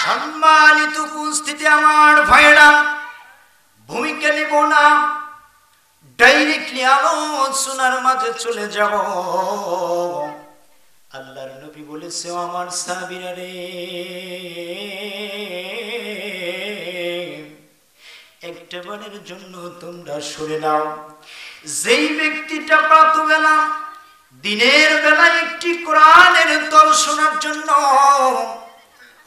সম্মানিত উপস্থিতি আমার ভাইরা, ভূমিকা নেব না, ডাইরেক্টলি আলোচনার মাঝে চলে যাব। আল্লাহর নবী বলেছে, আমার সাহাবীরা রে, একটা বারের জন্য তোমরা শুনে নাও, যেই ব্যক্তিটা প্রাতঃবেলা দিনের বেলা একটি কোরআনের তল শোনার জন্য,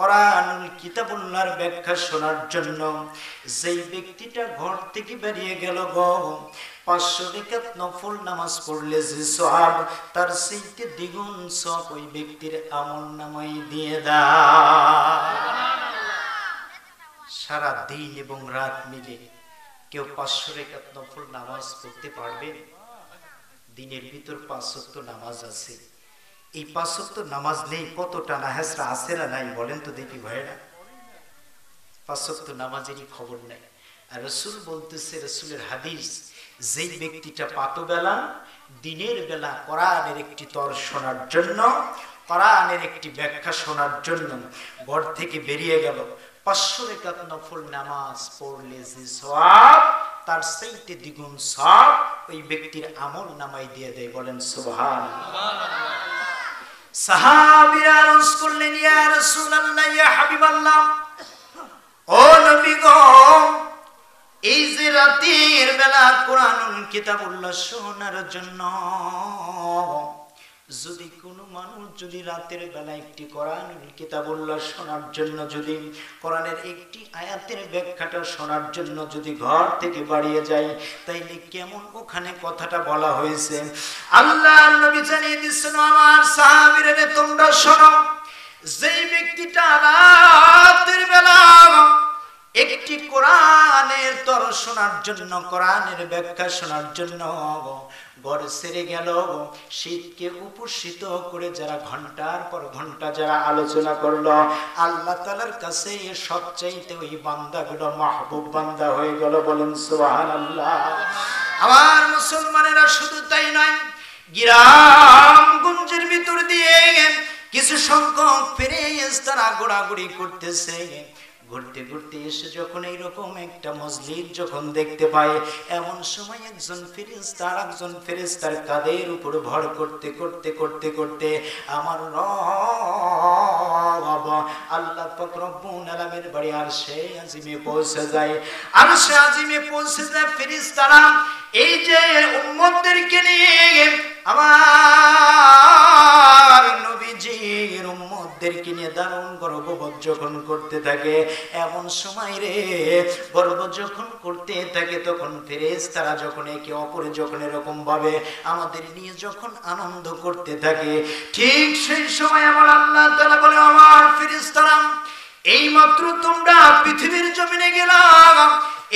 কোরআনুল কিতাবুল্লাহর ব্যাখ্যা শোনার জন্য যেই ব্যক্তিটা ঘর থেকে বেরিয়ে গেল গো, 500 রাকাত নফল নামাজ পড়লে যে সওয়াব, তার চাইতে দ্বিগুণ সওয়াব ওই ব্যক্তির আমলনামায় দিয়ে দাও। সারা দিন এবং রাত মিলে কেউ 500 রাকাত নফল নামাজ পড়তে পারবে? দিনের ভিতর 5 ওয়াক্ত নামাজ আছে, এই 5 ওয়াক্ত নামাজ নেই, কতটা নাহেসরা আছে না নাই বলেন তো দেখি ভাইরা? 5 ওয়াক্ত নামাজেরই খবর নাই। আর রাসূল বলতেছে, রাসূলের হাদিস, যেই ব্যক্তিটা প্রাতঃবেলা দিনের বেলা কোরআনের একটি তর শোনার জন্য, কোরআনের একটি ব্যাখ্যা শোনার জন্য ঘর থেকে বেরিয়ে গেল, 500 রাকাত নফল নামাজ পড়লে যে সওয়াব, তার চাইতে দ্বিগুণ সওয়াব ওই ব্যক্তির আমল নামায় দিয়ে দেয়। বলেন সুবহানাল্লাহ। সাহাবীরা আরজ করলেন, ইয়া রাসূলুল্লাহ, ইয়া হাবিবাল্লাহ, ও নবী গো, এই যে রাতের বেলা কোরআনুল কিতাবুল্লাহ শোনার জন্য যদি কোনো মানুষ যদি রাতের বেলা একটি কোরআনুল কিতাবুল্লাহ শোনার জন্য, যদি কোরআনের একটি আয়াতের ব্যাখ্যাটা শোনার জন্য যদি ঘর থেকে বাড়িয়ে যায়, তাইলে কেমন ওখানে কথাটা বলা হয়েছে? আল্লাহর নবী জানিয়ে দিচ্ছেন, আমার সাহাবীরা রে, তোমরা শোনো, যেই ব্যক্তিটা রাতের বেলা একটি কোরআনের তর শোনার জন্য, কোরআনের ব্যাখ্যা শোনার জন্য ঘর ছেড়ে গেল, শীতকে উপসিত করে যারা ঘন্টার পর ঘন্টা যারা আলোচনা করলো, আল্লাহ তাআলার কাছে সবচাইতে ওই বান্দাগুলো মাহবুব বান্দা হয়ে গেল। বলেন সুবহানাল্লাহ। আমার মুসলমানেরা শুধু তাই নয়, গ্রামগঞ্জের ভিতর দিয়ে কিছু সংখ্যক ফেরেশতারা ঘোরাঘুরি করতেছে। ঘুরতে ঘুরতে এসে যখন এইরকম একটা মসজিদ যখন দেখতে পায়, এমন সময় একজন ফেরেশতা আরেকজন ফেরেশতার কাঁধের উপর ভর করতে করতে করতে করতে আমার রব আল্লাহ পাক রব্বুল আলামিনের বাড়ি আরশে আজিমে পৌঁছে যায়। আরশে আজিমে পৌঁছে যায় ফেরেশতারা এই যে উম্মতদেরকে নিয়ে আমার নবীজির উম্মতদেরকে নিয়ে দারুণ গর্ববোধ যখন করতে থাকে, এমন সময় রে গর্ব যখন করতে থাকে, তখন ফেরেশতারা যখন একে অপরে যখন এরকম ভাবে আমাদের নিয়ে যখন আনন্দ করতে থাকে, ঠিক সেই সময় আমার আল্লাহ তাআলা বলে, আমার ফেরেশতারা, এইমাত্র তোমরা পৃথিবীর জমিনে গেলাম,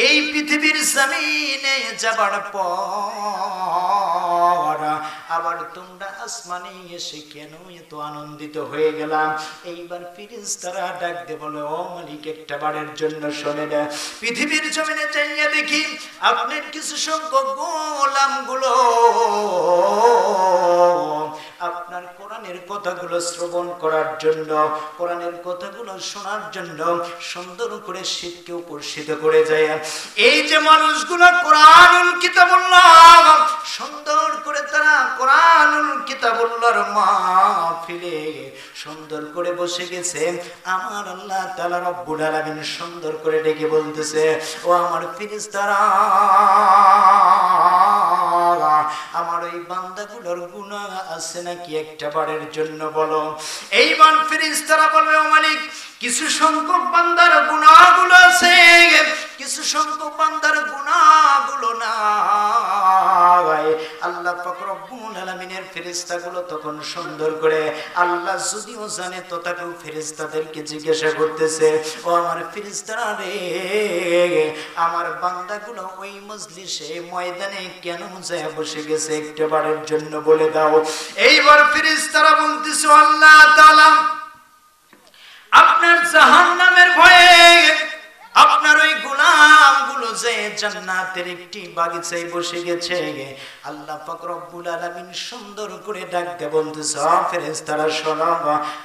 এই পৃথিবীর জমিনে যাবার পর আবার তোমরা আসমানে এসে কেন এত আনন্দিত হয়ে গেলাম? এইবার ফেরেশতারা ডাক দিয়ে বলে, ও মালিক, একটা বারের জন্য শোনে না, পৃথিবীর জমিনে চাইয়া দেখি আপনার কিছু সংখ্যক গোলামগুলো আপনার কোরআনের কথাগুলো শ্রবণ করার জন্য, কোরআনের কথাগুলো শোনার জন্য সুন্দর করে শীতকে উপর্ষিত করে যায়। এই যে মানুষগুলো কোরআনুল কিতাবুল্লাহ সুন্দর করে তারা কোরআনুল কিতাবুল্লাহর মাহফিলে সুন্দর করে বসে গেছে, আমার আল্লাহ তাআলা রব্বুল আলামিন সুন্দর করে ডেকে বলতেছে, ও আমার ফেরেশতারা, আমার ওই বান্দাগুলোর গুনাহ আছে নাকি একটা বারের জন্য বলো। এইবার ফেরেশতারা বলবে, ও মালিক, কিছু সংখ্যক বান্দার গুনাহগুলো আছে, কিছু সংখ্যক বান্দার গুনাহগুলো নাই। আল্লাহ পাক রব্বুল আলামিনের ফেরেশতাগুলো তখন সুন্দর করে, আল্লাহ যদিও জানে তথাপিও ফেরেশতাদেরকে জিজ্ঞাসা করতেছে, ও আমার ফেরেশতারা রে, আমার বান্দাগুলো ওই মজলিসে ময়দানে কেন যায় বসে গেছে একটা বারের জন্য বলে দাও। এইবার ফেরেশতারা বলতেছে, আল্লাহ তাআলা, আপনার জাহান্নামের ভয়ে আপনার ওই গোলামগুলো যে জান্নাতের একটি বাগিচায় বসে গেছে। আল্লাহ পাক রব্বুল আলামিন সুন্দর করে ডাক দিয়ে বলতেছে, ফেরেশতারা শোনো,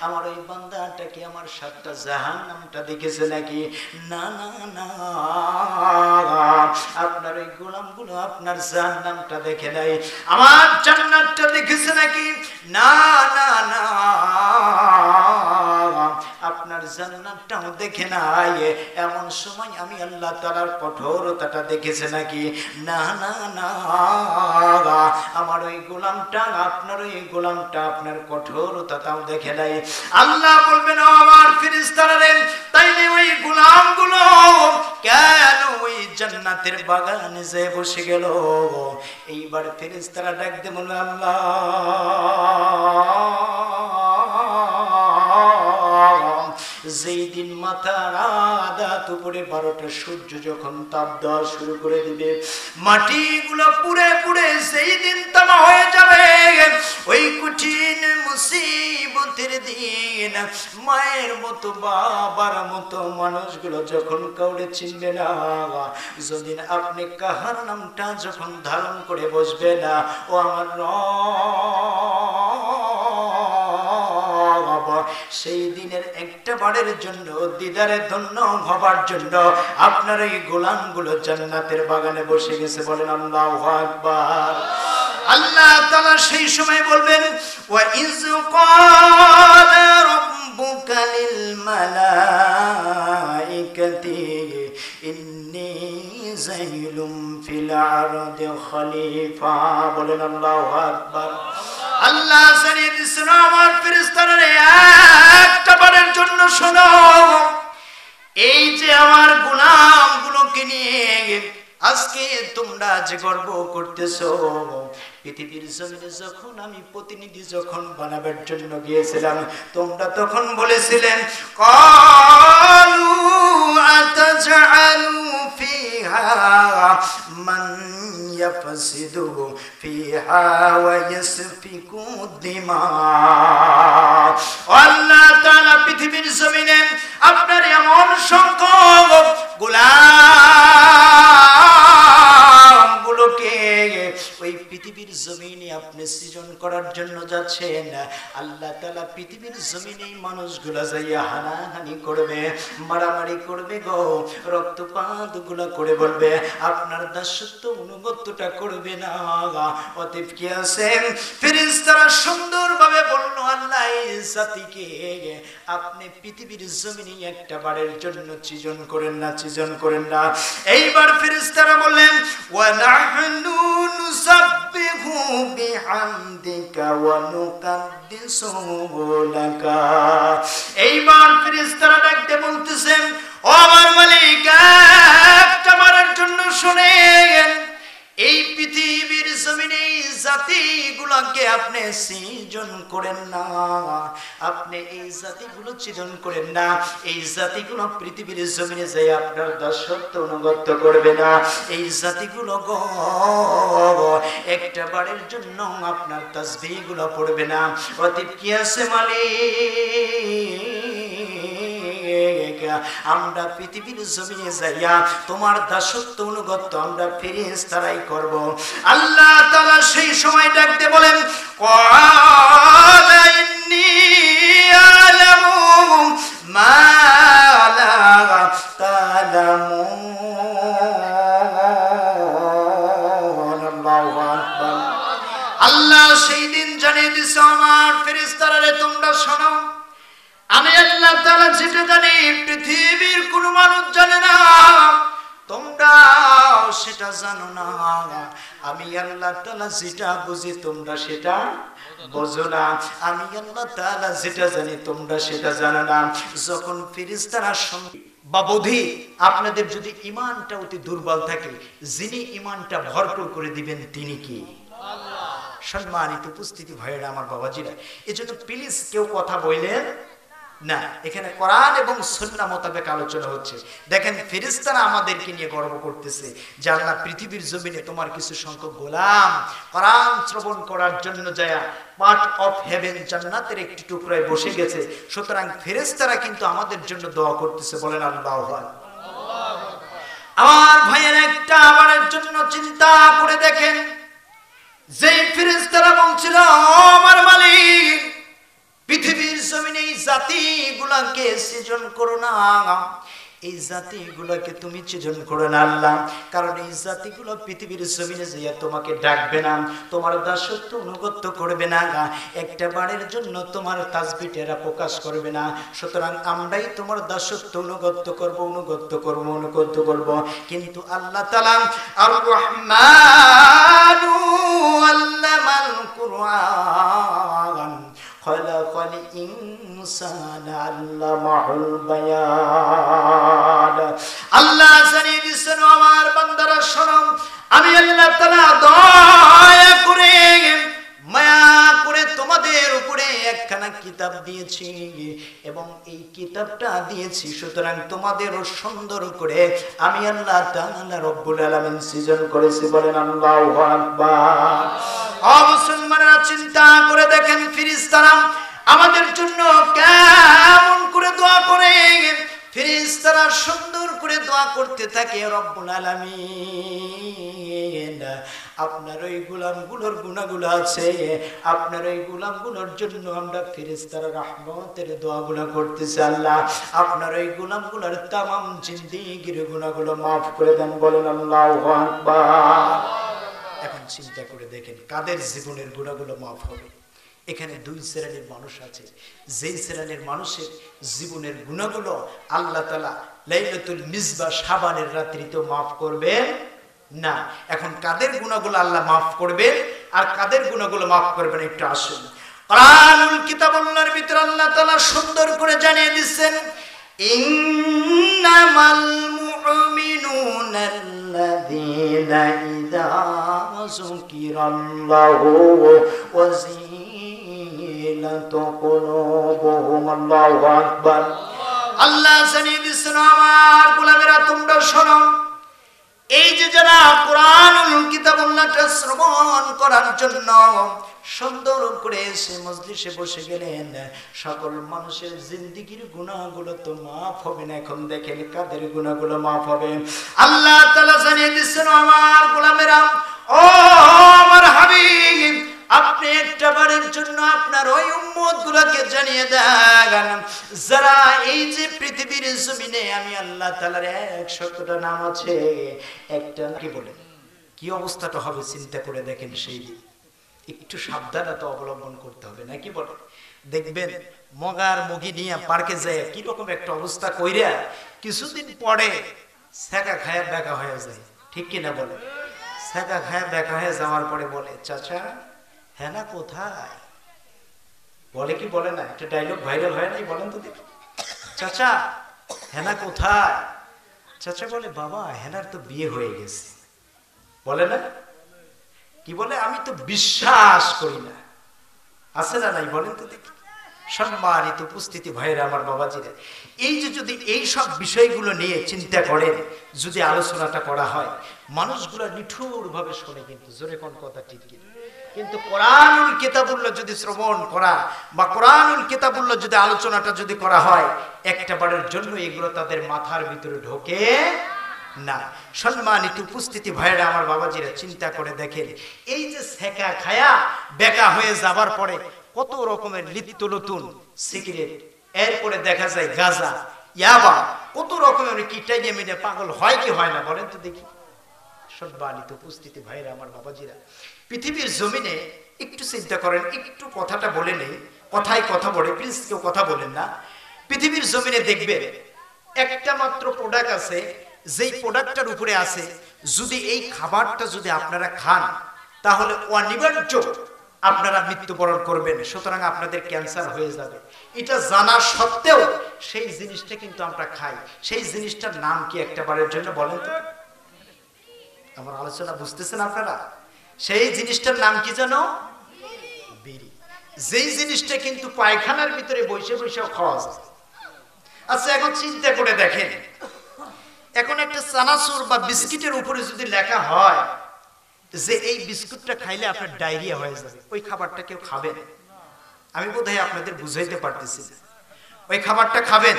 আমার ওই বান্দাটা কি আমার 7টা জাহান্নামটা দেখেছে নাকি? না না না, আপনার ওই গোলামগুলো আপনার জাহান্নামটা দেখে নাই, আমার জান্নাতটা দেখেছে নাকি? না না না, আপনার জান্নাতটাও দেখে নাই। এমন সময় আমি আল্লাহ তাআলার কঠোরতাটা দেখেছে নাকি? না না না, আমার ওই গোলামটা আপনার ওই গোলামটা আপনার কঠোরতাটাও দেখে নাই। আল্লাহ বলবেন, আমার ফেরেশতারা রে, তাইলে ওই গোলামগুলো কেন ওই জান্নাতের বাগানে যেয়ে বসে গেল? এইবার ফেরেশতারা ডাক দিয়ে বলল, আল্লাহ যেই দিন মাথার আদাত উপরে 12টা সূর্য যখন তাপ দেওয়া শুরু করে দিবে, মাটিগুলো পুড়ে পুড়ে সেই দিন তামা হয়ে যাবে, ওই কঠিন মুসিবতের দিন মায়ের মতো বাবার মতো মানুষগুলো যখন কাউরে চিনবে না, যেদিন আপনি কাহার নামটা যখন ধারণ করে বসবে না, ও আমার সেই দিনের একটা বারের জন্য দিদারে ধন্য হবার জন্য আপনার এই গোলামগুলো জান্নাতের বাগানে বসে গেছে। বলেন আল্লাহু আকবার। আল্লাহ তাআলা সেই সময় বলবেন, ওয়া ইয ক্বালা রাব্বুকা লিল মালাইকাতি ইন্নী জাইলুম ফিল আরদি খলিফা। বলেন আল্লাহু আকবার। আল্লাহ জানিয়ে দিচ্ছেন, আমার ফেরেশতারা একটা বারের জন্য শোনো, এই যে আমার গোলামগুলোকে নিয়ে আজকে তোমরা যে গর্ব করতেছো, পৃথিবীর জমিনে যখন আমি প্রতিনিধি যখন বানাবার জন্য গিয়েছিলাম, তোমরা তখন বলেছিলেন, ক্বালু আতাজআলু ফিহা মান ইয়াফসিদু ফিহা ওয়া ইয়াসফিকু দিমা। আল্লাহ তাআলা পৃথিবীর জমিনে আপনার এমন সংখ্যক গোলামগুলোকে ওই পৃথিবীর জমিনে আপনি সৃজন করার জন্য যাচ্ছেন। আল্লাহ তাআলা পৃথিবীর জমিনে মানুষগুলা যাইয়া হানাহানি করবে, মারামারি করবে গো, রক্তপাত গুলা করে বলবে, আপনার দাসত্ব অনুগত্যটা করবে না। অতএব কি আছে, ফেরেশতারা সুন্দরভাবে বলল, আল্লাহ এই জাতিকে আপনি পৃথিবীর জমিনে একটা বারের জন্য সৃজন করেন না, সৃজন করেন না। এইবার ফেরেশতারা বললেন, ওয়া নাহনু নুসাব্বিহু বিহামদিকা ওয়া নুকাদ্দিসু লাকা। এইবার ফেরেশতারা ডাকতে বলতেছেন, ও আমার মালিক, একটা বারের জন্য শুনেন, এই পৃথিবীর জমিনে জাতিগুলোকে আপনি সৃজন করেন না, আপনি এই জাতিগুলো সৃজন করেন না, এই জাতিগুলো পৃথিবীর জমিনে যাই আপনার দাসত্ব অনুগত্য করবে না, এই জাতিগুলো গো একটা বারের জন্য আপনার তাসবিহগুলো পড়বে না। অতএব কি আছে মালিক, আমরা পৃথিবীর জমিনে যাইয়া তোমার দাসত্ব অনুগত্য আমরা ফেরেশতারাই করব। আল্লাহ তাআলা সেই সময় ডাকতে বলেন, ক্বালা ইন্নী আ'লামু মা লা তা'লামুন। আল্লাহু আকবার। আল্লাহ সেই দিন জানিয়ে দিছে, আমার ফেরেশতারা রে, তোমরা শোনো, আমি আল্লাহ তাআলা যেটা জানি পৃথিবীর কোন মানুষ জানে না, তোমরা সেটা জানো না। আমি আল্লাহ তাআলা যেটা বুঝি তোমরা সেটা বোঝো না। আমি আল্লাহ তাআলা যেটা জানি তোমরা সেটা জানো না। যখন ফেরেশতারা বা বোধি আপনাদের যদি ঈমানটা অতি দুর্বল থাকে, যিনি ঈমানটা ভরপুর করে দিবেন তিনি কি? আল্লাহ। সম্মানিত উপস্থিতি ভাইয়েরা, আমার বাবাজিরা, এজন্য প্লিজ কেউ কথা বললেন না, এখানে কোরআন এবং সুন্নাহ মোতাবেক আলোচনা হচ্ছে। দেখেন ফেরেশতারা আমাদেরকে নিয়ে গর্ব করতেছে যে আল্লাহ পৃথিবীর জমিনে তোমার কিছু সংখ্যক গোলাম কোরআন শ্রবণ করার জন্য যায় পার্ট অফ হেভেন জান্নাতের একটি টুকরায় বসে গেছে। সুতরাং ফেরেশতারা কিন্তু আমাদের জন্য দোয়া করতেছে। বলেন আল্লাহু আকবার। আমার ভাইয়ের একটা আমাদের জন্য চিন্তা করে দেখেন, যে ফেরেশতারা বলছিল আমার মালিক পৃথিবীর জমিনে এই জাতিগুলোকে সৃজন করো না, এই জাতিগুলোকে তুমি সৃজন করো না আল্লাহ, কারণ এই জাতিগুলো পৃথিবীর জমিনে যাইয়া তোমাকে ডাকবে না, তোমার দাসত্ব অনুগত্য করবে না, একটা বারের জন্য তোমার তাসবিহটা প্রকাশ করবে না, সুতরাং আমরাই তোমার দাসত্ব অনুগত্য করব। কিন্তু আল্লাহ তাআলা আর রহমানু আল্লামাল কুরআন খলাকাল ইনসানা আল্লামাহুল বায়ান। আল্লাহ জানিয়ে দিয়েছেন আমার বান্দারা শোনো, আমি আল্লাহ তাআলা দয়া করে মায়া করে তোমাদের উপরে একখানা কিতাব দিয়েছি এবং এই কিতাবটা দিয়েছি সুতরাং তোমাদেরও সুন্দর করে আমি আল্লাহ তাআলা রব্বুল আলামিন সৃজন করেছি। বলেন আল্লাহু আকবার। মুসলমানরা চিন্তা করে দেখেন ফেরেশতারা আমাদের জন্য কেমন করে দোয়া করে, ফেরেশতারা সুন্দর করে দোয়া করতে থাকে রব্বুল আলামিন আপনার ওই গোলামগুলোর গুনাহগুলো আছে, আপনার ওই গোলামগুলোর জন্য আমরা ফেরেশতারা রহমতের দোয়াগুলো করতেছি, আল্লাহ আপনার ওই গোলামগুলোর তামাম জিন্দেগির গুনাহগুলো maaf করে দেন। বলেন আল্লাহু আকবার। এখন চিন্তা করে দেখেন কাদের জীবনের গুনাহগুলো maaf হবে। এখানে দুই শ্রেণীর মানুষ আছে, যেই শ্রেণীর মানুষের জীবনের গুনাহগুলো আল্লাহ তাআলা লাইলাতুল মিসবাহ শাবানের রাত্রিতেও maaf করবেন না। এখন কাদের গুনাহগুলো আল্লাহ maaf করবেন আর কাদের গুনাহগুলো maaf করবেন একটু আসুন। কোরআনুল কিতাবুল্লাহর ভিতরে আল্লাহ তাআলা সুন্দর করে জানিয়ে দিচ্ছেন, ইন্নামাল মুমিনুনা আল্লাযীনা ইযা যুকিরাল্লাহু ওয়াজিলাতু কুলুবুহুম। আল্লাহু আকবার। আল্লাহ জানিয়ে দিচ্ছেন আমার গোলামেরা তোমরা শোনো, এই যে যারা কোরআনুল কিতাবুল্লাহটা শ্রবণ করার জন্য সুন্দর করে এসে মজলিসে বসে গেলেন, সকল মানুষের জিন্দেগির গুনাহগুলো তো maaf হবে না। এখন দেখেন কাদের গুনাহগুলো maaf হবে। আল্লাহ তাআলা জানিয়ে দিচ্ছেন আমার গোলামেরা, ও আমার হাবিব আপনি একটা বারের জন্য আপনার ওই উম্মতগুলোকে জানিয়ে দেন যারা এই যে পৃথিবীর জমিনে আমি আল্লাহ তাআলার 100টা নাম আছে, একটা কি বলে কি অবস্থাটা হবে চিন্তা করে দেখেন। সেই একটু সাবধানতা অবলম্বন করতে হবে নাকি বলে। দেখবেন মগার মুগি নিয়ে পার্কে যায় কি রকম একটা অবস্থা কইরা কিছুদিন পরে ছাকা খায়া দেখা হয়ে যায়, ঠিক কিনা বলে। ছাকা খায়া দেখা হয়ে যাওয়ার পরে বলে চাচা হেনা কোথায়, বলে কি বলে না, একটা ডায়লগ ভাইরাল হয় নাই বলেন তো দেখি, চাচা হেনা কোথায়। চাচা বলে বাবা হেনার তো বিয়ে হয়ে গেছে, বলে না কি বলে, আমি তো বিশ্বাস করি না, আছে না নাই বলেন তো দেখি। সম্মানিত উপস্থিতি ভাইরা আমার বাবাজিরা, এই যে যদি এই সব বিষয়গুলো নিয়ে চিন্তা করেন, যদি আলোচনাটা করা হয় মানুষগুলো নিঠুর ভাবে শোনে, কিন্তু জোরে কোন কথা ঠিক কিনা। কিন্তু কোরআনুল কিতাবুল্লাহ যদি শ্রবণ করা বা কোরআনুল কিতাবুল্লাহ যদি আলোচনাটা যদি করা হয় একটা বারের জন্য এগুলো তাদের মাথার ভিতরে ঢোকে না। সম্মানিত উপস্থিতি ভাইরা আমার বাবাজিরা চিন্তা করে দেখেন, এই যে সেকা খায়া বেকা হয়ে যাবার পরে কত রকমের লিপ্ত নতুন সিগারেট, এরপরে দেখা যায় গাঁজা, ইয়াবা, কত রকমের কিটাইয়ে মিলে পাগল হয় কি হয় না বলেন তো দেখি। সম্মানিত উপস্থিতি ভাইরা আমার বাবাজিরা, পৃথিবীর জমিনে একটু চিন্তা করেন, একটু কথাটা বলে নেই, কথায় কথা বলে, প্লিজ কেউ কথা বলেন না। পৃথিবীর জমিনে দেখবেন একটা মাত্র প্রোডাক্ট আছে, যেই প্রোডাক্টটার উপরে আছে যদি এই খাবারটা যদি আপনারা খান তাহলে অনিবার্য আপনারা মৃত্যুবরণ করবেন, সুতরাং আপনাদের ক্যান্সার হয়ে যাবে। এটা জানা সত্ত্বেও সেই জিনিসটা কিন্তু আমরা খাই। সেই জিনিসটার নাম কি একটা বারের জন্য বলেন তো, আমার আলোচনা বুঝতেছেন আপনারা? সেই জিনিসটার নাম কি জানো? বিড়ি। যেই জিনিসটা কিন্তু পায়খানার ভিতরে বসে বসে খাওয়া যায়। আচ্ছা এখন চিন্তা করে দেখেন, এখন একটা চানাচুর বা বিস্কিটের উপরে যদি লেখা হয় যে এই বিস্কুটটা খাইলে আপনার ডায়রিয়া হয়ে যাবে, ওই খাবারটা কেউ খাবেন? আমি বোধহয় আপনাদের বুঝাইতে পারতেছি না। ওই খাবারটা খাবেন?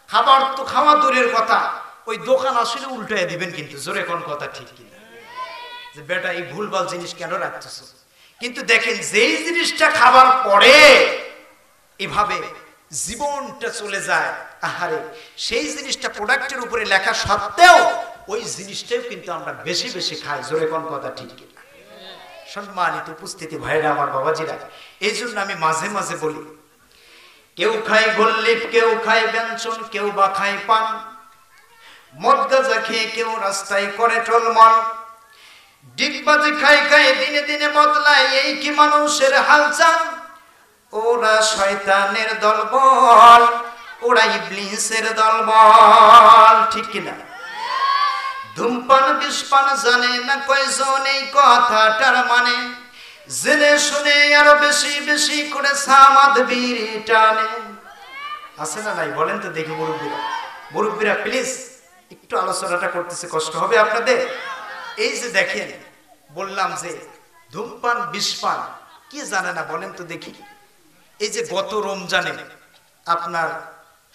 খাবার তো খাওয়া দূরের কথা, ওই দোকান আসলে উল্টায় দিবেন, কিন্তু জোরে কোন কথা ঠিক কিনা, যে বেটা এই ভুলভাল জিনিস কেন রাখতেছো। কিন্তু দেখেন যেই জিনিসটা খাবার পরে এভাবে জীবনটা চলে যায়, আহারে সেই জিনিসটা প্রোডাক্টের উপরে লেখা সত্ত্বেও ওই জিনিসটাও কিন্তু আমরা বেশি বেশি খাই, জোরে কোন কথা ঠিক কিনা। সম্মানিত উপস্থিতি ভাইরা আমার বাবাজিরা, এই জন্য আমি মাঝে মাঝে বলি, কেউ খায় গোল্লিপ, কেউ খায় ব্যঞ্জন, কেউ বা খায় পান, মদ গাঁজা খেয়ে কেউ রাস্তায় করে টলমল, ডিগবাজি খায় খায় দিনে দিনে বদলায়, এই কি মানুষের হালচাল। ওরা শয়তানের দলবল, ওরা ইবলিসের দলবল, ঠিক কিনা। ধূমপান বিষপান জানে না কয়জন এই কথাটার মানে, জেনে শুনে আরো বেশি বেশি করে সামাদ বিড়ি টানে। আছে না নাই বলেন তো দেখি মুরব্বীরা, মুরব্বীরা প্লিজ একটু আলোচনাটা করতেছে, কষ্ট হবে আপনাদের। এই যে দেখেন বললাম যে ধূমপান বিষপান কি জানে না বলেন তো দেখি। এই যে গত রমজানে আপনার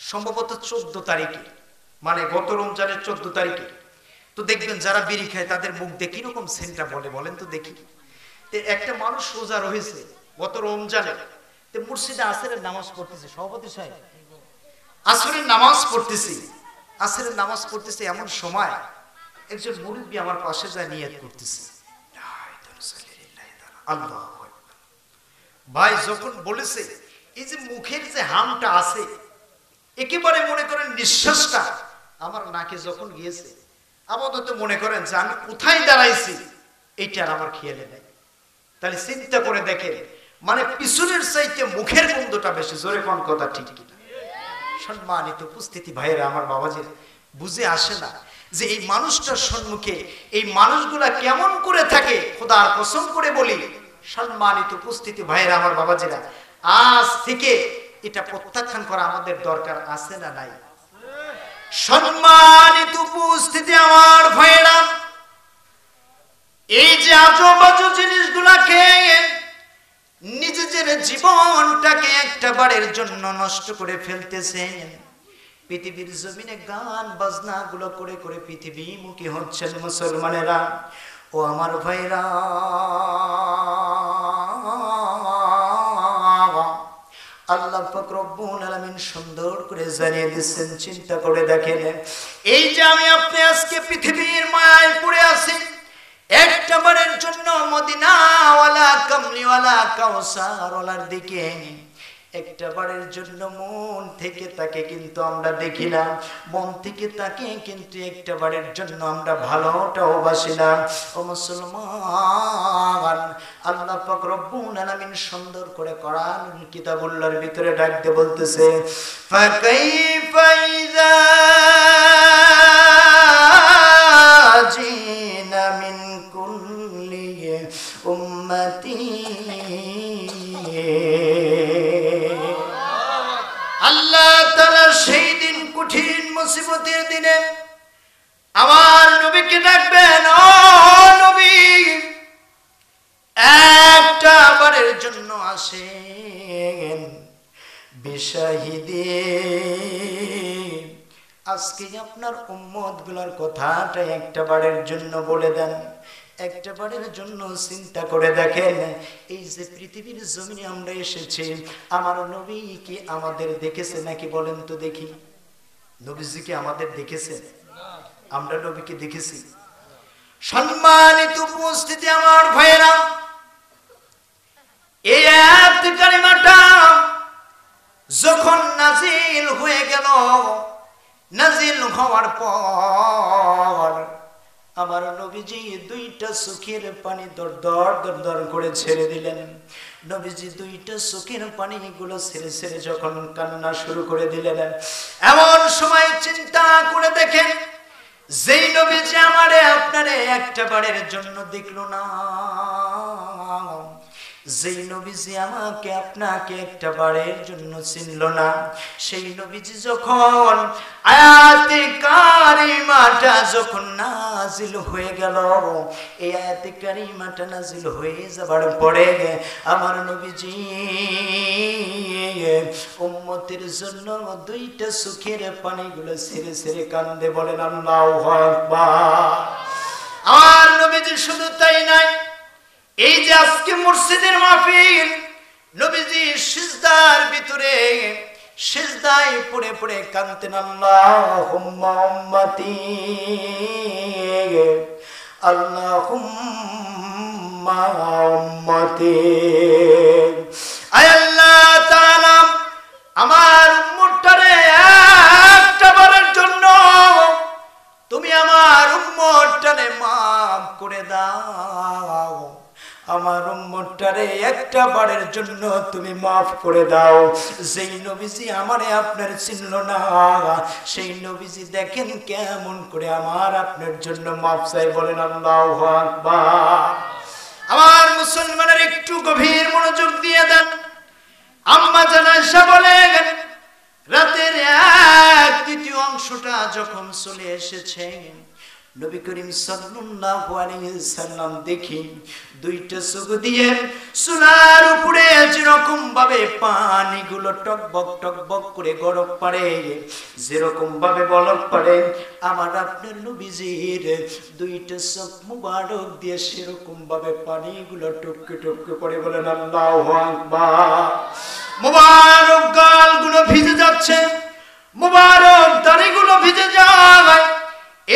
সম্ভবত 14 তারিখে, মানে গত রমজানের 14 তারিখে, তো দেখবেন যারা বিড়ি খায় তাদের মুখ দিয়ে কিরকম সেন্টটা বলে বলেন তো দেখি। একটা মানুষ রোজা রয়েছে গত রমজানে, মুর্শিদে আসরের নামাজ পড়তেছে, সভাপতি সাহেব আসরের নামাজ পড়তেছি, আসরের নামাজ পড়তেছে, এমন সময় একজন মুরব্বী আমার পাশে যায় নিয়ত করতেছে, আল্লাহু আকবার। ভাই যখন বলেছে, এই যে মুখের যে হামটা আছে একেবারে মনে করেন নিঃশ্বাসটা আমার নাকে যখন গিয়েছে, আপাতত মনে করেন যে আমি কোথায় দাঁড়াইছি এইটা আমার খেয়ালে নেই। তাহলে চিন্তা করে দেখেন, মানে পিছনের চাইতে মুখের গন্ধটা বেশি, জোরে কোন কথা ঠিক কিনা। সম্মানিত উপস্থিতি ভাইয়েরা আমার বাবাজির, বুঝে আসে না যে এই মানুষটার সম্মুখে এই মানুষগুলা কেমন করে থাকে। খোদার কসম করে বলি, সম্মানিত উপস্থিতি ভাইয়েরা আমার বাবাজিরা, আজ থেকে এটা প্রত্যাখ্যান করা আমাদের দরকার আছে না নাই। সম্মানিত উপস্থিতি আমার ভাইয়েরা, এই যে আজব আজব জিনিসগুলা খেয়ে নিজের জীবনটাকে একটা বারের জন্য নষ্ট করে ফেলতেছেন। পৃথিবীর জমিনে গান বাজনা গুলো করে করে পৃথিবীমুখী হচ্ছেন মুসলমানেরা। ও আমার ভাইরা, আল্লাহ পাক রব্বুল আলামিন সুন্দর করে জানিয়ে দিচ্ছেন, চিন্তা করে দেখেন, এই যে আমি আপনি আজকে পৃথিবীর মায়ায় পড়ে আছি, একটা বারের জন্য মদিনাওয়ালা কামলিওয়ালা কাউসারওয়ালার দিকে একটা বারের জন্য মন থেকে তাকে কিন্তু আমরা দেখি না, মন থেকে তাকে কিন্তু একটা বারের জন্য আমরা ভালোটাও বাসি না। ও মুসলমান, আল্লাহ পাক রব্বুল আলামিন সুন্দর করে কোরআন কিতাবুল্লাহর ভিতরে ডাক দিয়ে বলতেছে, ফাকাইফা ইযা জিনা মিন কুল্লি উম্মতি। আল্লাহ তাআলা সেই দিন কঠিন মুসিবতের দিনে আমার নবীকে ডাকবেন, ও নবী একটা বারের জন্য আসেন বিশাহিদে। আজকে আপনার উম্মত গুলার কথাটা একটা বারের জন্য বলে দেন, একটা বারের জন্য চিন্তা করে দেখেন, এই যে পৃথিবীর জমিনে আমরা এসেছি, আমার নবী কি আমাদের দেখেছে নাকি বলেন তো দেখি। নবীজি কি আমাদের দেখেছেন? আমরা নবীকে দেখেছি? সম্মানিত উপস্থিতি আমার ভাইয়েরা, এই আয়াত কারিমাটা যখন নাজিল হয়ে গেল, নাজিল হওয়ার পর আমার নবীজি দুইটা চোখের পানি দর দর দর দর করে ছেড়ে দিলেন। নবীজি দুইটা চোখের পানিগুলো ছেড়ে ছেড়ে যখন কান্না শুরু করে দিলেন, এমন সময় চিন্তা করে দেখেন, যেই নবীজি আমারে আপনারে একটা বারের জন্য দেখলো না, যেই নবীজি আমাকে আপনাকে একটা বারের জন্য চিনল না, সেই নবীজি যখন আয়াতে কারিমাটা যখন নাজিল হয়ে গেল, এই আয়াতে কারিমাটা নাজিল হয়ে যাবার পরে আমার নবীজি উম্মতের জন্য দুইটা চোখের পানিগুলো ছেড়ে ছেড়ে কান্দে, বলেন আল্লাহু আকবার। আমার নবীজি শুধু তাই নাই, এই যে আজকে মসজিদের মাহফিল, নবীজি সিজদার ভিতরে সিজদায় পড়ে পড়ে কাঁদতেন, আল্লাহুম্মা উম্মতি, আল্লাহুম্মা উম্মতি, আয় আল্লাহ তাআলা আমার উম্মতটারে একটা বারের জন্য তুমি আমার উম্মতটারে মাফ করে দাও, আমার উম্মতটারে একটা বারের জন্য তুমি মাফ করে দাও। যেই নবীজি আমারে আপনার চিনল না, সেই নবীজি দেখেন কেমন করে আমার আপনার জন্য মাফ চাই, বলেন আল্লাহু আকবার। আমার মুসলমানের একটু গভীর মনোযোগ দিয়ে দেন। আম্মা জান আয়েশা বলেন, রাতের 1/3 অংশটা যখন চলে এসেছে, নবী করিম সাল্লাল্লাহু আলাইহি সাল্লাম দেখি দুইটা চোখ দিয়ে চুলার উপরে যেরকম ভাবে পানিগুলো টকবক টকবক করে গড়ক পারে, যেরকম ভাবে বলক পারে, আমার আপনার নবীজির দুইটা চোখ মুবারক দিয়ে সেরকম ভাবে পানিগুলো টপকে টপকে পড়ে, বলেন আল্লাহু আকবার। মুবারক গালগুলো ভিজে যাচ্ছে, মুবারক দাড়িগুলো ভিজে যায়,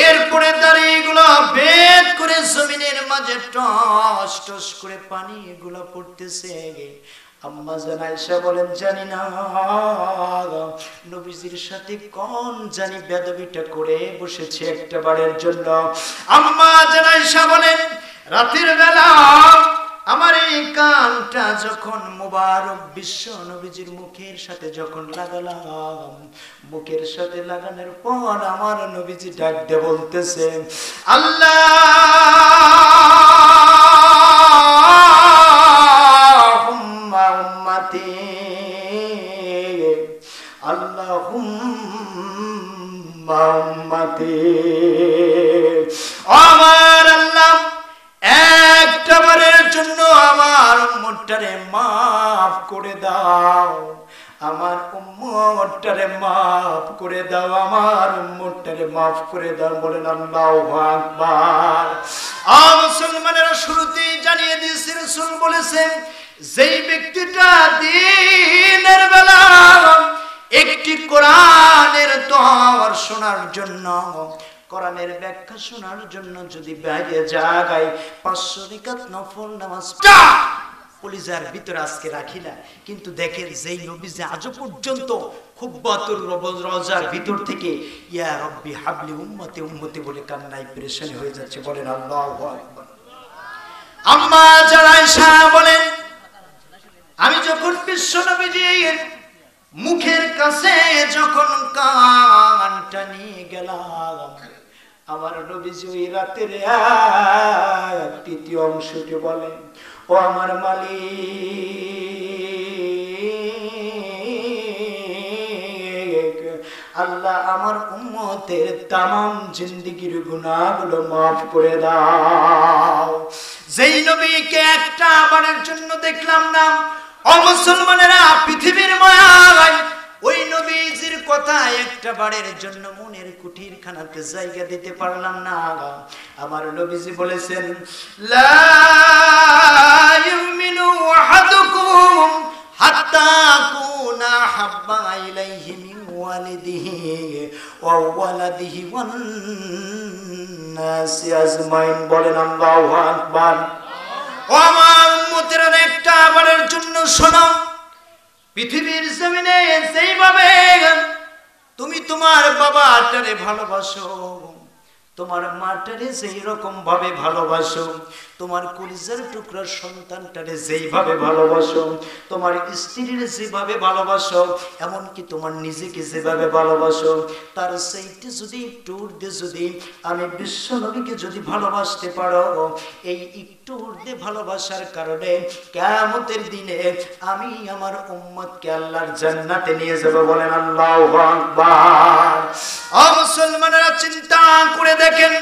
এরপরে দাড়িগুলো বেদ করে জমিনের মাঝে টস টস করে পানিগুলো পড়তেছে। আম্মা জান আয়েশা বলেন, জানি না নবীজির সাথে কোন জানি বেদবিটা করে বসেছে একটা বারের জন্য। আম্মা জান আয়েশা বলেন, রাতের বেলা আমার এই কানটা যখন মুবারক বিশ্ব নবীজির মুখের সাথে যখন লাগালাম, মুখের সাথে লাগানোর পর আমার নবীজি ডাক দিয়ে বলতেছে, আল্লাহুম্মা উম্মতি, আল্লাহুম্মা উম্মতি, আমার আল্লাহ একটা বারের জন্য আমার উম্মতটারে মাফ করে দাও, আমার উম্মতটারে মাফ করে দাও, আমার উম্মতটারে মাফ করে দাও, বলেন আল্লাহু আকবার। মুসলমানেরা শুরুতেই জানিয়ে দিয়েছে, রাসূল বলেছেন, যেই ব্যক্তিটা দিনের বেলা একটি কোরআনের তওয়ার শোনার জন্য, কোরআনের ব্যাখ্যা শোনার জন্য যদি বাইরে যায়, 500 রাকাত নফল নামাজ কলিজার ভিতরে আজকে রাখি না, কিন্তু দেখেন যেই নবীজি আজ পর্যন্ত খুব্বাতুর রওজার ভিতর থেকে ইয়া রব্বি হাবলি উম্মতি উম্মতি বলে কান্নায় পেরেশানি হয়ে যাচ্ছে, বলেন আল্লাহু আকবার। আম্মা জান আয়েশা বলেন, আমি যখন বিশ্ব নবীজির মুখের কাছে যখন কানটা নিয়ে গেলাম, আমার নবীজি ওই রাতের 1/3 অংশটি বলেন, ও আমার মালিক, আল্লাহ আমার উম্মতের তামাম জিন্দেগির গুনাহগুলো মাফ করে দাও। যেই নবীকে একটা বারের জন্য দেখলাম না, ও মুসলমানেরা, পৃথিবীর মায়ায় ওই নবীজির কথা একটা বারের জন্য মনের কুঠির খানাতে জায়গা দিতে পারলাম না। আমার নবীজি বলেছেন, লা ইউমিনু আহাদুকুম হাত্তা কুনা হাব্বা ইলাইহি মিন ওয়ালিদিহি ওয়া ওয়ালাদিহি ওয়ান নাসি আজমাইন, বলেন আল্লাহু আকবার। ও আমার উম্মতেরা, একটা বারের জন্য শোনো, পৃথিবীর জমিনে যেইভাবে তুমি তোমার বাবাটারে ভালোবাসো, তোমার মাটারে যেই রকম ভাবে ভালোবাসো, তোমার কলিজার টুকরা সন্তানটারে যেইভাবে ভালোবাসো, তোমার স্ত্রীর যেভাবে ভালোবাসো, এমনকি তোমার নিজেকে যেভাবে ভালোবাসো, তার সেইটা যদি একটু ঊর্ধ্বে যদি আমি বিশ্ব নবীকে যদি ভালোবাসতে পারো, এই একটু ঊর্ধ্বে ভালোবাসার কারণে কিয়ামতের দিনে আমি আমার উম্মতকে আল্লাহর জান্নাতে নিয়ে যাব। বলেন আল্লাহু আকবার। ও মুসলমানেরা, চিন্তা করে দেখেন,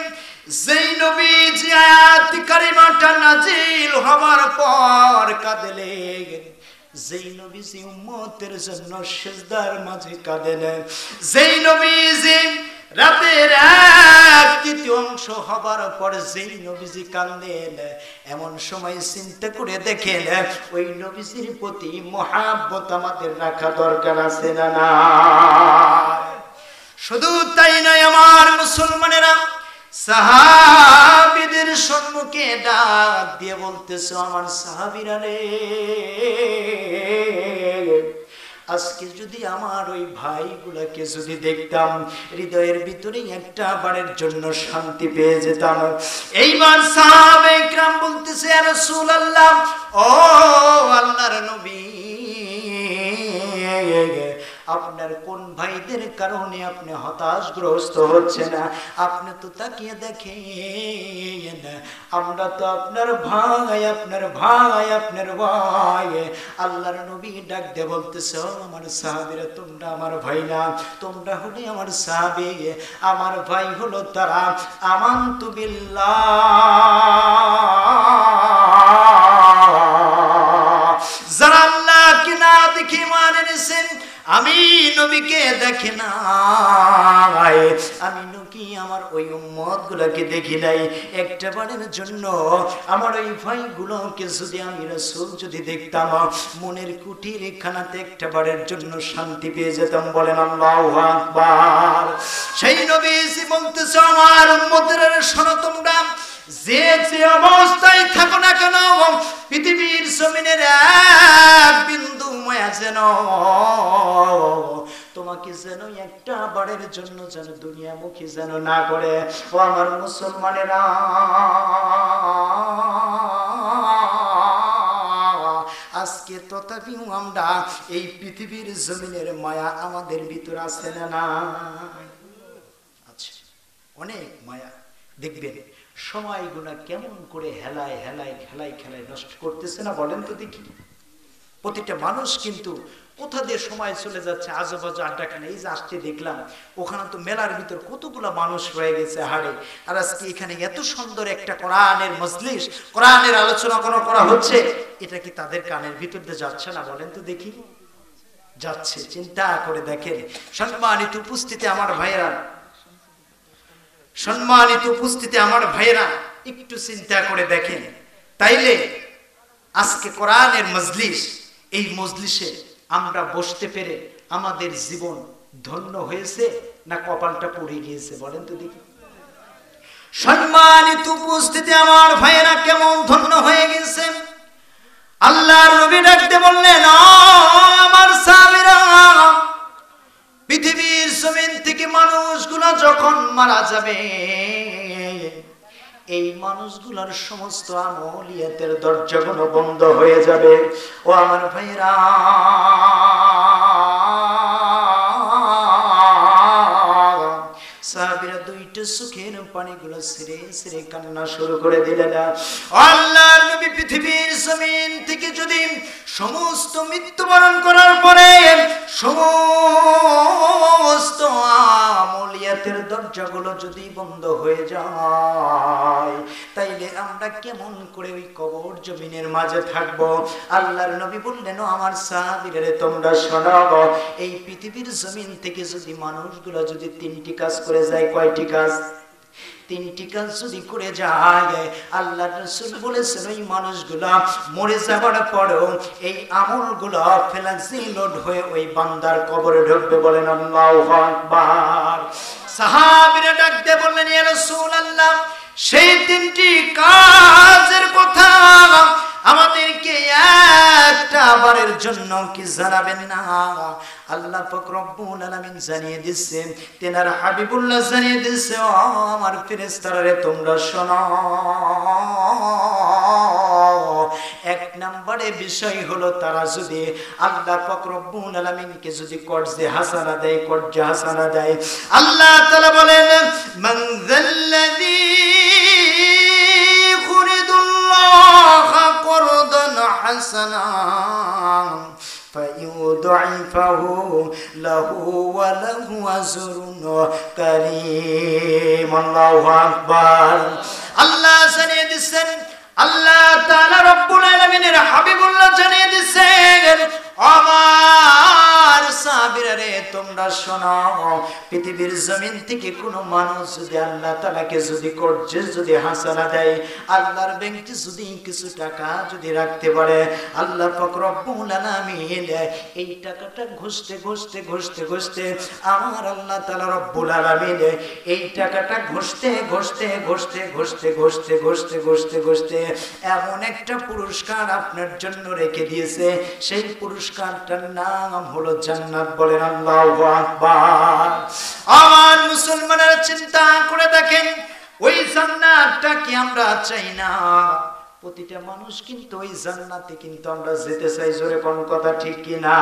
যেই নবী যে আয়াত কারিমাটা নাজিল হওয়ার পর কাঁদলেন, যেই নবী যে উম্মতের জন্য সিজদার মাঝে কাঁদেন, যেই নবী যে রাতের 1/3 অংশ হবার পর যেই নবীজি কাঁদেন, এমন সময় চিন্তা করে দেখেন ওই নবীজির প্রতি মহাব্বত আমাদের রাখা দরকার আছে না না? শুধু তাই নয় আমার মুসলমানেরা, সাহাবীদের সম্মুখে ডাক দিয়ে বলতেছে, আমার সাহাবীরা রে, আজকে যদি আমার ওই ভাইগুলাকে যদি দেখতাম, হৃদয়ের ভিতরে একটা বারের জন্য শান্তি পেয়ে যেতাম। এইবার সাহাবে کرام বলতেছে, ইয়া রাসূলুল্লাহ, ও আল্লাহর নবী, আপনার কোন ভাইদের কারণে আপনি হতাশগ্রস্ত হচ্ছেন? আপনি তো তাকিয়ে দেখেন, আমরা তো আপনার ভাই, আপনার ভাই, আপনার ভাই। আল্লাহর নবী ডাক দিয়ে বলতেছে, আমার সাহাবীরা, তোমরা আমার ভাই না, তোমরা হলে আমার সাহাবী। আমার ভাই হলো তারা আমানতু বিল্লাহ, যারা আল্লাহকে না দেখে মানে নিছেন, আমি নবীকে দেখি নাই, আমি নবী আমার ওই উম্মত গুলাকে দেখি নাই। একটা বারের জন্য আমার ওই ভাইগুলোকে যদি আমি রাসূল যদি দেখতাম, মনের কুটির খানাতে একটা বারের জন্য শান্তি পেয়ে যেতাম। বলেন আল্লাহু আকবার। সেই নবীজি বলতেছে, আমার উম্মতের শোনো, তোমরা যে যে অবস্থায় থাকো না কেন, পৃথিবীর জমিনের এক বিন্দু মায়া যেন তোমাকে যেন একটা বারের জন্য যেন দুনিয়ামুখী যেন না করে। ও আমার মুসলমানেরা, আজকে তথাপিও আমরা এই পৃথিবীর জমিনের মায়া আমাদের ভিতর আছে না? আচ্ছা, অনেক মায়া। দেখবেন সময়গুলা কেমন করে হেলায় হেলায় খেলায় খেলায় নষ্ট করতেছে না, বলেন তো দেখি। প্রতিটা মানুষ কিন্তু কোথা দিয়ে সময় চলে যাচ্ছে, আজেবাজে আড্ডাখানে। এই যে আসতে দেখলাম, ওখানে তো মেলার ভিতর কতগুলো মানুষ রয়ে গেছে হাড়ে, আর আজকে এখানে এত সুন্দর একটা কোরআনের মজলিস, কোরআনের আলোচনা করা হচ্ছে, এটা কি তাদের কানের ভিতর দিয়ে যাচ্ছে না, বলেন তো দেখি? যাচ্ছে। চিন্তা করে দেখেন। সম্মানিত উপস্থিতি আমার ভাইয়েরা, সম্মানিত উপস্থিতি আমার ভাইয়েরা, একটু চিন্তা করে দেখেন। তাইলে আজকে কোরআনের মজলিস, এই মজলিসে আমরা বসতে পেরে আমাদের জীবন ধন্য হয়েছে না কপালটা পড়ে গিয়েছে, বলেন তো দেখি? সম্মানিত উপস্থিতি আমার ভাইয়েরা, কেমন ধন্য হয়ে গেছে। আল্লাহর নবী ডাকতে বললেন, আমার সাহাবীরা, পৃথিবীর জমিন থেকে মানুষগুলো যখন মারা যাবে, এই মানুষগুলোর সমস্ত আমলিয়াতের দরজাগুলো বন্ধ হয়ে যাবে। ও আমার ভাইরা, সাহাবীরা দুইটা চোখের পানিগুলো ছেড়ে ছেড়ে কান্না শুরু করে দিলেন। আল্লাহর নবী পৃথিবীর জমিন থেকে যদি সমস্ত মৃত্যুবরণ করার পরে সমস্ত আমলিয়াতের দরজাগুলো যদি বন্ধ হয়ে যায়, তাইলে আমরা কেমন করে ওই কবর জমিনের মাঝে থাকবো? আল্লাহর নবী বললেন, আমার সাহাবীরা, তোমরা শোনো, এই পৃথিবীর জমিন থেকে যদি মানুষগুলো যদি 3টি কাজ করে যায়, কয়টি কাজ? 3টি কাজ যদি করে যায়, আল্লাহর রাসূল বলেছেন ওই মানুষগুলো মরে যাবার পরেও এই আমলগুলো ফেলাজিলোড হয়ে ওই বান্দার কবরে ঢুকবে। বলেন আল্লাহু আকবার। সাহাবীরা ডাক দিয়ে বললেন, ইয়া রাসূলুল্লাহ, সেই 3টি কাজের কথা আমাদেরকে একটা বারের জন্য কি জানাবেন না? আল্লাহ পাক রব্বুল আলামিন জানিয়ে দিচ্ছে, তেনার হাবিবুল্লাহ জানিয়ে দিচ্ছে, ও আমার ফেরেশতারা রে তোমরা শোনো। এক নম্বরে বিষয় হলো তারা যদি আল্লাহ পাক রব্বুল আলামিনকে যদি কর্জে হাসানা দেয়, কর্জে হাসানা দেয়, আল্লাহ তাআলা বলেন মান যাল্লাযী ইউরিদুল্লাহ করদান হাসানা ফায়ুদঈফাহু লাহু ওয়া লাহু আজরুন কারীম। আল্লাহু আকবার। আল্লাহ জানিয়ে দিচ্ছেন, আল্লাহ তাআলা রব্বুল আলামিনের হাবিবুল্লাহ জানিয়ে দিচ্ছেন, আমার সাহাবীরা রে তোমরা শোনো, পৃথিবীর জমিন থেকে কোনো মানুষ যদি আল্লাহ তাআলাকে যদি কর্জে যদি হাসানা দেয়, আল্লাহর ব্যাংকে যদি কিছু টাকা যদি রাখতে পারে, আল্লাহ পাক রব্বুল আলামিন এই টাকাটা ঘষতে ঘষতে ঘষতে ঘষতে আমার আল্লাহ তাআলা রব্বুল আলামিন এই টাকাটা ঘষতে ঘষতে ঘষতে ঘষতে ঘষতে ঘষতে ঘষতে ঘষতে এমন একটা পুরস্কার আপনার জন্য রেখে দিয়েছে, সেই পুরস্কারটার নাম হলো জান্নাত। বলেন আল্লাহু আকবার। আমার মুসলমানেরা চিন্তা করে দেখেন, ওই জান্নাতটা কি আমরা চাই না? প্রতিটা মানুষ কিন্তু ওই জান্নাতে কিন্তু আমরা যেতে চাই। জোরে কোন কথা ঠিক কিনা?